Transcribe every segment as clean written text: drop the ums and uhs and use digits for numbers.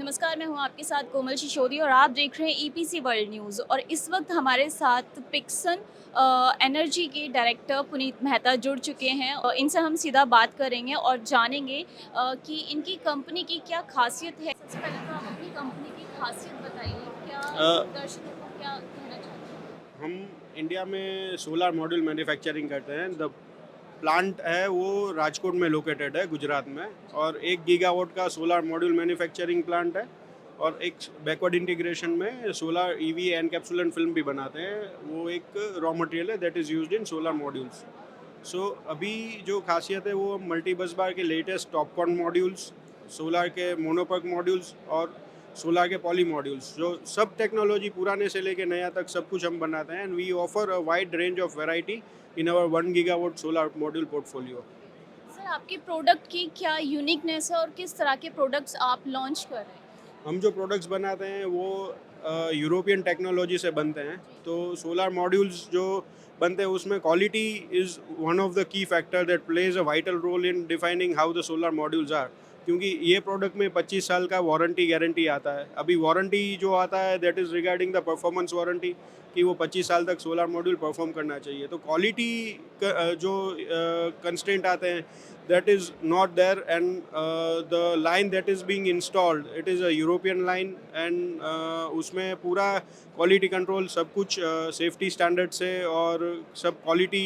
नमस्कार, मैं हूँ आपके साथ कोमल सिसोदिया और आप देख रहे हैं ईपीसी वर्ल्ड न्यूज़। और इस वक्त हमारे साथ पिक्सन एनर्जी के डायरेक्टर पुनीत मेहता जुड़ चुके हैं और इनसे हम सीधा बात करेंगे और जानेंगे कि इनकी कंपनी की क्या खासियत है। सबसे पहले तो आप अपनी कंपनी की खासियत बताइए, क्या अ, दर्शकों को क्या कहना चाहते हैं? हम इंडिया में सोलर मॉड्यूल मैन्युफैक्चरिंग करते हैं। द प्लांट है वो राजकोट में लोकेटेड है, गुजरात में। और 1 गीगावाट का सोलर मॉड्यूल मैन्युफैक्चरिंग प्लांट है। और एक बैकवर्ड इंटीग्रेशन में सोलर ईवी एनकैप्सुलेंट फिल्म भी बनाते हैं। वो एक रॉ मटेरियल है that is used in solar modules. So अभी जो खासियत है वो मल्टी बस बार के लेटेस्ट टॉपकॉन मॉड्यूल्स, सोलार के मोनोपक मॉड्यूल्स और सोलार के पॉली मॉड्यूल्स, जो सब टेक्नोलॉजी पुराने से लेके नया तक सब कुछ हम बनाते हैं। And we offer a wide range of variety in our 1 gigawatt solar module portfolio. Sir, आपके प्रोडक्ट की क्या यूनिकनेस है और किस तरह के प्रोडक्ट्स आप लॉन्च कर रहे हैं? हम जो प्रोडक्ट्स बनाते हैं वो यूरोपियन टेक्नोलॉजी से बनते हैं। जी। तो सोलर मॉड्यूल्स जो बनते हैं उसमें quality is one of the key factor that plays a vital role in defining how the solar modules are. क्योंकि ये प्रोडक्ट में 25 साल का वारंटी गारंटी आता है। अभी वारंटी जो आता है that is regarding the performance warranty, कि वो 25 साल तक सोलर मॉड्यूल परफॉर्म करना चाहिए। तो क्वालिटी जो कंस्ट्रेंट आते हैं that is not there, and the line that is being installed, it is a European line, and उसमें पूरा क्वालिटी कंट्रोल सब कुछ सेफ्टी स्टैंडर्ड से और सब क्वालिटी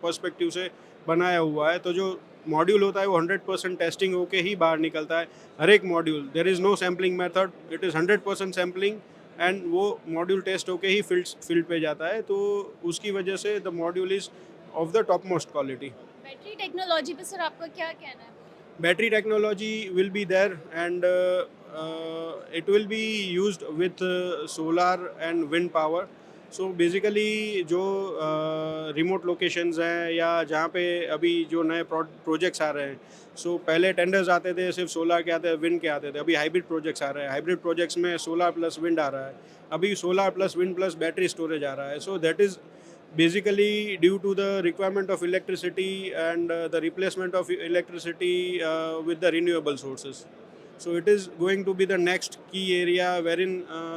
पर्सपेक्टिव से बनाया हुआ है। तो जो मॉड्यूल होता है वो 100% टेस्टिंग होके ही बाहर निकलता है। हर एक module, there is no sampling method, it is 100% sampling. And वो मॉड्यूल टेस्ट होके ही फील्ड पे जाता है। तो उसकी वजह से the module is of the top most quality. Battery technology पे सर आपका क्या कहना है? Battery technology will be there, and it will be used with solar and wind power. So basically जो रिमोट लोकेशंस हैं या जहाँ पे अभी जो नए प्रोजेक्ट्स आ रहे हैं, सो पहले टेंडर्स आते थे सिर्फ सोलर के आते थे, विंड के आते थे। अभी हाइब्रिड प्रोजेक्ट्स आ रहे हैं, हाइब्रिड प्रोजेक्ट्स में सोलर प्लस विंड आ रहा है। अभी solar plus wind plus battery storage आ रहा है। So that is basically due to the requirement of electricity, and the replacement of electricity with the renewable sources. So it is going to be the next key area wherein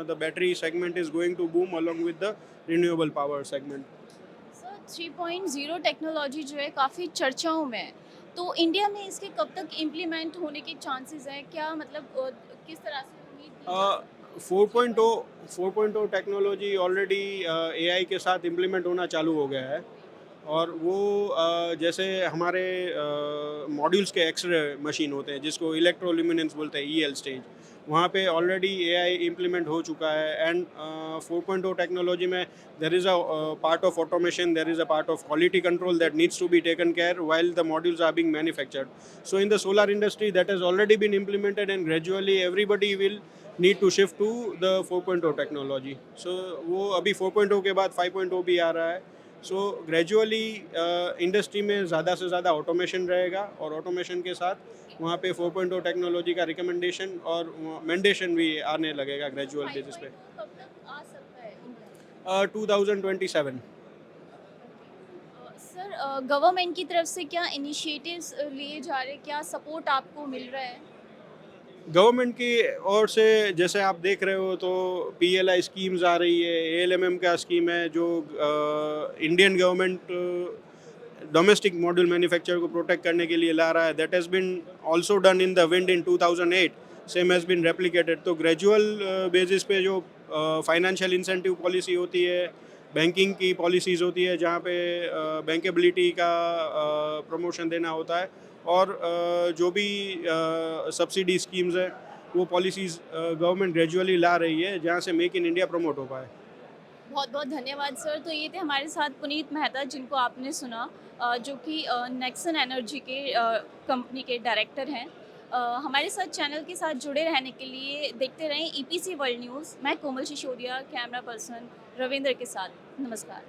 the battery segment is going to boom along with the renewable power segment. Sir, 3.0 technology जो है काफ़ी चर्चाओं में है, तो India में इसके कब तक इम्प्लीमेंट होने के चांसेस हैं? क्या मतलब किस तरह से उम्मीद की जा Uh, सकती है? 4.0 4.0 टेक्नोलॉजी ऑलरेडी एआई के साथ इम्प्लीमेंट होना चालू हो गया है। और वो जैसे हमारे मॉड्यूल्स के एक्सरे मशीन होते हैं जिसको इलेक्ट्रोल्यूमिनेंस बोलते हैं, ईएल स्टेज, वहाँ पे ऑलरेडी एआई इम्प्लीमेंट हो चुका है। एंड 4.0 टेक्नोलॉजी में there is a part of automation, there is a part of quality control that needs to be taken care while the modules are being manufactured. So in the solar industry that has already been implemented, and gradually everybody will need to shift to the 4.0 technology. So वो अभी 4.0 के बाद 5.0 भी आ रहा है। So gradually industry में ज़्यादा से ज़्यादा ऑटोमेशन रहेगा, और ऑटोमेशन के साथ वहाँ पे 4.0 टेक्नोलॉजी का रिकमेंडेशन और मैंडेशन भी आने लगेगा ग्रेजुअल बेसिस पे। 5.0 कब तक आ सकता है इंडिया में? 2027। सर, गवर्नमेंट की तरफ से क्या इनिशिएटिव्स लिए जा रहे हैं? क्या सपोर्ट आपको मिल रहा है? गवर्नमेंट की ओर से जैसे आप देख रहे हो तो पीएलआई स्कीम्स आ रही है, एएलएमएम का स्कीम है जो Indian government domestic module manufacture को प्रोटेक्ट करने के लिए ला रहा है। That has been also done in the wind in 2008, same has been replicated. तो ग्रेजुअल बेसिस पे जो फाइनेंशियल इंसेंटिव पॉलिसी होती है, बैंकिंग की पॉलिसीज़ होती है जहाँ पे बैंकेबिलिटी का प्रमोशन देना होता है, और जो भी सब्सिडी स्कीम्स हैं वो पॉलिसीज़ गवर्नमेंट ग्रेजुअली ला रही है जहाँ से मेक इन इंडिया प्रमोट हो पाए। बहुत बहुत धन्यवाद सर। तो ये थे हमारे साथ पुनीत मेहता, जिनको आपने सुना, जो कि नेक्सन एनर्जी के कंपनी के डायरेक्टर हैं। हमारे साथ चैनल के साथ जुड़े रहने के लिए देखते रहें ईपीसी वर्ल्ड न्यूज़। मैं कोमल सिसोदिया, कैमरा पर्सन रविंद्र के साथ। नमस्कार।